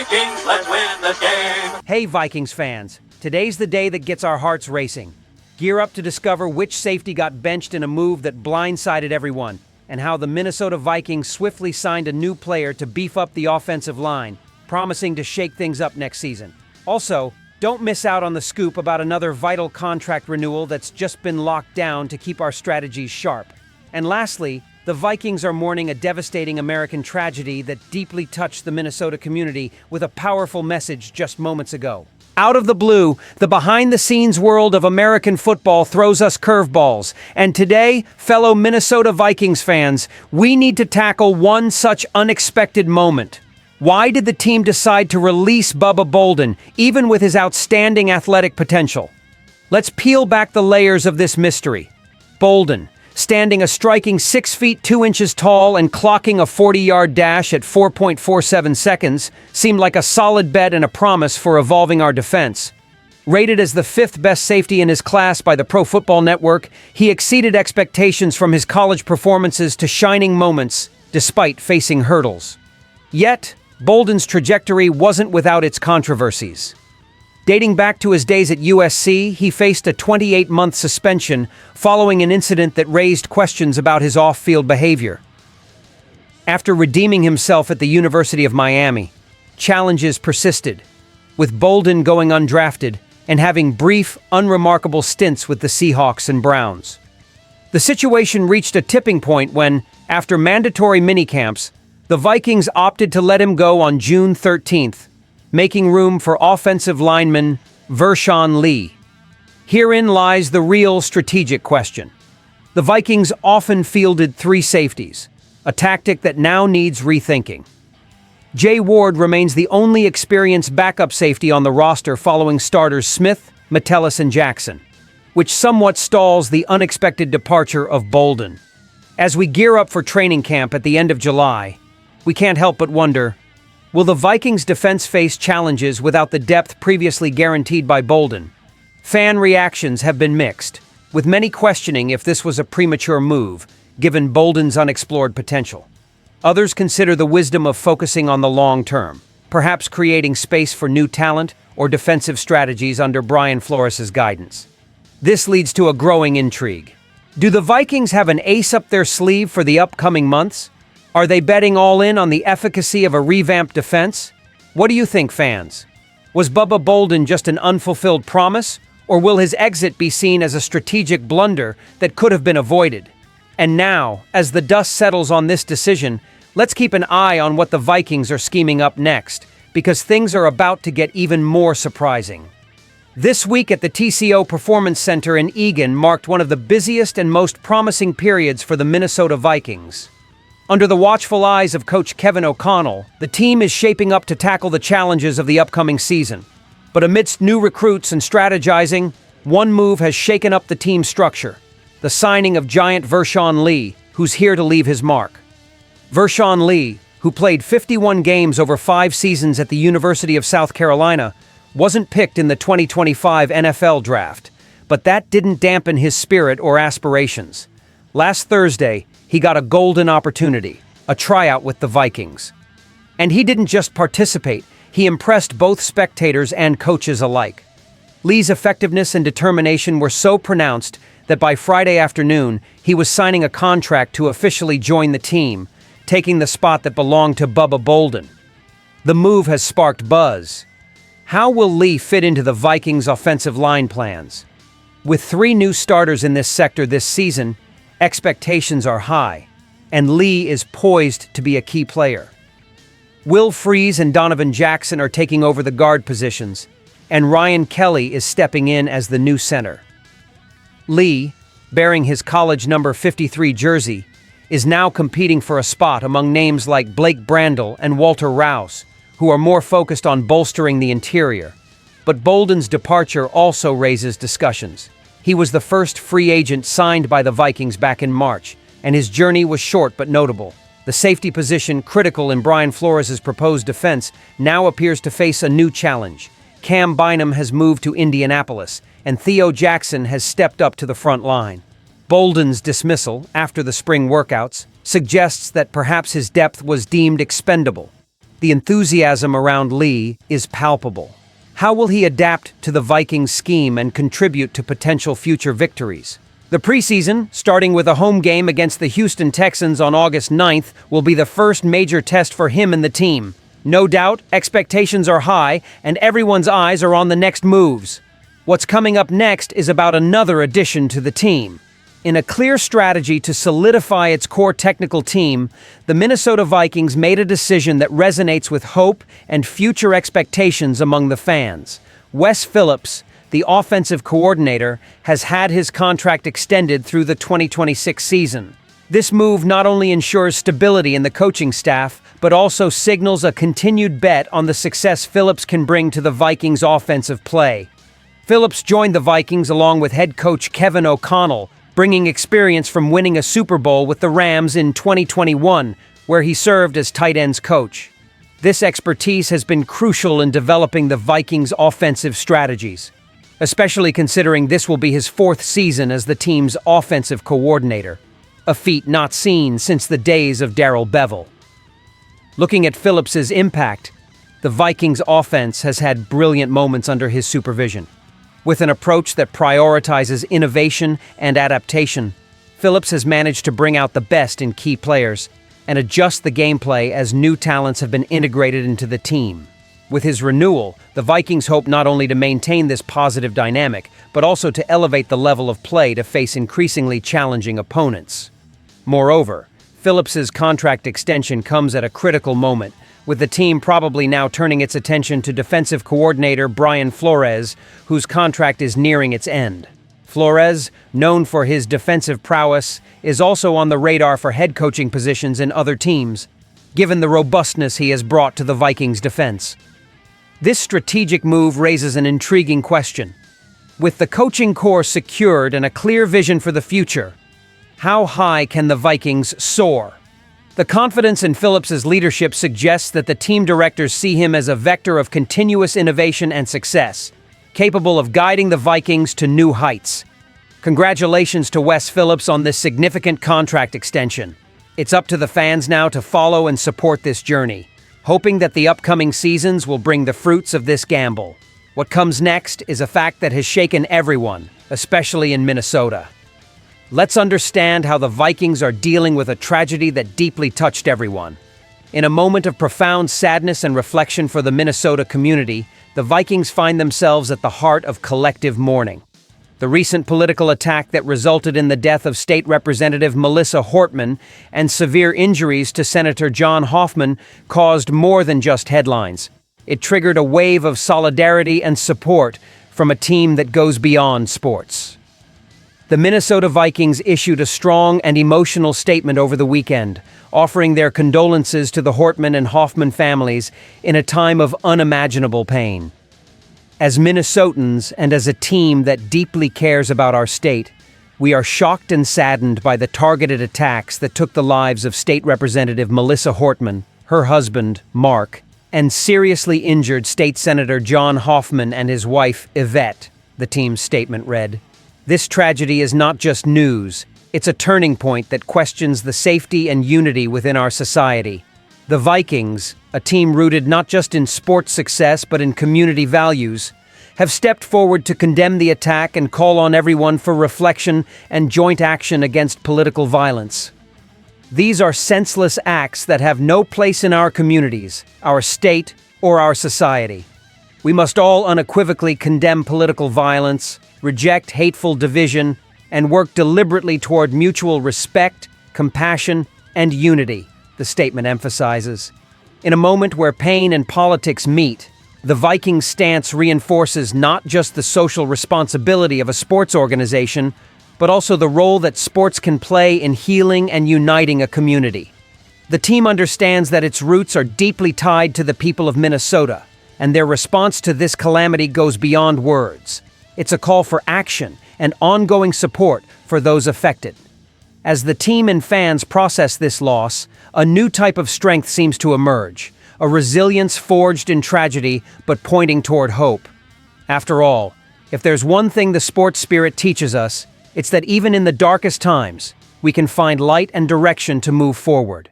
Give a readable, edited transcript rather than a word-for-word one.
Vikings, let's win the game! Hey Vikings fans, today's the day that gets our hearts racing. Gear up to discover which safety got benched in a move that blindsided everyone, and how the Minnesota Vikings swiftly signed a new player to beef up the offensive line, promising to shake things up next season. Also, don't miss out on the scoop about another vital contract renewal that's just been locked down to keep our strategies sharp. And lastly, the Vikings are mourning a devastating American tragedy that deeply touched the Minnesota community with a powerful message just moments ago. Out of the blue, the behind-the-scenes world of American football throws us curveballs. And today, fellow Minnesota Vikings fans, we need to tackle one such unexpected moment. Why did the team decide to release Bubba Bolden, even with his outstanding athletic potential? Let's peel back the layers of this mystery. Bolden, standing a striking 6 feet 2 inches tall and clocking a 40-yard dash at 4.47 seconds, seemed like a solid bet and a promise for evolving our defense. Rated as the 5th best safety in his class by the Pro Football Network, he exceeded expectations from his college performances to shining moments, despite facing hurdles. Yet, Bolden's trajectory wasn't without its controversies. Dating back to his days at USC, he faced a 28-month suspension following an incident that raised questions about his off-field behavior. After redeeming himself at the University of Miami, challenges persisted, with Bolden going undrafted and having brief, unremarkable stints with the Seahawks and Browns. The situation reached a tipping point when, after mandatory minicamps, the Vikings opted to let him go on June 13th, making room for offensive lineman Vershawn Lee. Herein lies the real strategic question. The Vikings often fielded 3 safeties, a tactic that now needs rethinking. Jay Ward remains the only experienced backup safety on the roster following starters Smith, Metellus, and Jackson, which somewhat stalls the unexpected departure of Bolden. As we gear up for training camp at the end of July, we can't help but wonder, will the Vikings' defense face challenges without the depth previously guaranteed by Bolden? Fan reactions have been mixed, with many questioning if this was a premature move, given Bolden's unexplored potential. Others consider the wisdom of focusing on the long term, perhaps creating space for new talent or defensive strategies under Brian Flores' guidance. This leads to a growing intrigue. Do the Vikings have an ace up their sleeve for the upcoming months? Are they betting all in on the efficacy of a revamped defense? What do you think, fans? Was Bubba Bolden just an unfulfilled promise, or will his exit be seen as a strategic blunder that could have been avoided? And now, as the dust settles on this decision, let's keep an eye on what the Vikings are scheming up next, because things are about to get even more surprising. This week at the TCO Performance Center in Eagan marked one of the busiest and most promising periods for the Minnesota Vikings. Under the watchful eyes of Coach Kevin O'Connell, the team is shaping up to tackle the challenges of the upcoming season. But amidst new recruits and strategizing, one move has shaken up the team's structure: the signing of giant Vershawn Lee, who's here to leave his mark. Vershawn Lee, who played 51 games over 5 seasons at the University of South Carolina, wasn't picked in the 2025 NFL Draft, but that didn't dampen his spirit or aspirations. Last Thursday, he got a golden opportunity, a tryout with the Vikings. And he didn't just participate, he impressed both spectators and coaches alike. Lee's effectiveness and determination were so pronounced that by Friday afternoon, he was signing a contract to officially join the team, taking the spot that belonged to Bubba Bolden. The move has sparked buzz. How will Lee fit into the Vikings' offensive line plans? With 3 new starters in this sector this season, expectations are high, and Lee is poised to be a key player. Will Freese and Donovan Jackson are taking over the guard positions, and Ryan Kelly is stepping in as the new center. Lee, bearing his college number 53 jersey, is now competing for a spot among names like Blake Brandel and Walter Rouse, who are more focused on bolstering the interior. But Bolden's departure also raises discussions. He was the first free agent signed by the Vikings back in March, and his journey was short but notable. The safety position, critical in Brian Flores' proposed defense, now appears to face a new challenge. Cam Bynum has moved to Indianapolis, and Theo Jackson has stepped up to the front line. Bolden's dismissal, after the spring workouts, suggests that perhaps his depth was deemed expendable. The enthusiasm around Lee is palpable. How will he adapt to the Vikings scheme and contribute to potential future victories? The preseason, starting with a home game against the Houston Texans on August 9th, will be the first major test for him and the team. No doubt, expectations are high, and everyone's eyes are on the next moves. What's coming up next is about another addition to the team. In a clear strategy to solidify its core technical team, the Minnesota Vikings made a decision that resonates with hope and future expectations among the fans. Wes Phillips, the offensive coordinator, has had his contract extended through the 2026 season. This move not only ensures stability in the coaching staff, but also signals a continued bet on the success Phillips can bring to the Vikings' offensive play. Phillips joined the Vikings along with head coach Kevin O'Connell, bringing experience from winning a Super Bowl with the Rams in 2021, where he served as tight ends coach. This expertise has been crucial in developing the Vikings' offensive strategies, especially considering this will be his fourth season as the team's offensive coordinator, a feat not seen since the days of Darrell Bevell. Looking at Phillips's impact, the Vikings' offense has had brilliant moments under his supervision. With an approach that prioritizes innovation and adaptation, Phillips has managed to bring out the best in key players and adjust the gameplay as new talents have been integrated into the team. With his renewal, the Vikings hope not only to maintain this positive dynamic, but also to elevate the level of play to face increasingly challenging opponents. Moreover, Phillips's contract extension comes at a critical moment, with the team probably now turning its attention to defensive coordinator Brian Flores, whose contract is nearing its end. Flores, known for his defensive prowess, is also on the radar for head coaching positions in other teams, given the robustness he has brought to the Vikings' defense. This strategic move raises an intriguing question. With the coaching core secured and a clear vision for the future, how high can the Vikings soar? The confidence in Phillips's leadership suggests that the team directors see him as a vector of continuous innovation and success, capable of guiding the Vikings to new heights. Congratulations to Wes Phillips on this significant contract extension. It's up to the fans now to follow and support this journey, hoping that the upcoming seasons will bring the fruits of this gamble. What comes next is a fact that has shaken everyone, especially in Minnesota. Let's understand how the Vikings are dealing with a tragedy that deeply touched everyone. In a moment of profound sadness and reflection for the Minnesota community, the Vikings find themselves at the heart of collective mourning. The recent political attack that resulted in the death of State Representative Melissa Hortman and severe injuries to Senator John Hoffman caused more than just headlines. It triggered a wave of solidarity and support from a team that goes beyond sports. The Minnesota Vikings issued a strong and emotional statement over the weekend, offering their condolences to the Hortman and Hoffman families in a time of unimaginable pain. As Minnesotans and as a team that deeply cares about our state, we are shocked and saddened by the targeted attacks that took the lives of State Representative Melissa Hortman, her husband, Mark, and seriously injured State Senator John Hoffman and his wife, Yvette, the team's statement read. This tragedy is not just news, it's a turning point that questions the safety and unity within our society. The Vikings, a team rooted not just in sports success but in community values, have stepped forward to condemn the attack and call on everyone for reflection and joint action against political violence. These are senseless acts that have no place in our communities, our state, or our society. We must all unequivocally condemn political violence, reject hateful division, and work deliberately toward mutual respect, compassion, and unity, the statement emphasizes. In a moment where pain and politics meet, the Vikings' stance reinforces not just the social responsibility of a sports organization, but also the role that sports can play in healing and uniting a community. The team understands that its roots are deeply tied to the people of Minnesota, and their response to this calamity goes beyond words. It's a call for action and ongoing support for those affected. As the team and fans process this loss, a new type of strength seems to emerge, a resilience forged in tragedy but pointing toward hope. After all, if there's one thing the sports spirit teaches us, it's that even in the darkest times, we can find light and direction to move forward.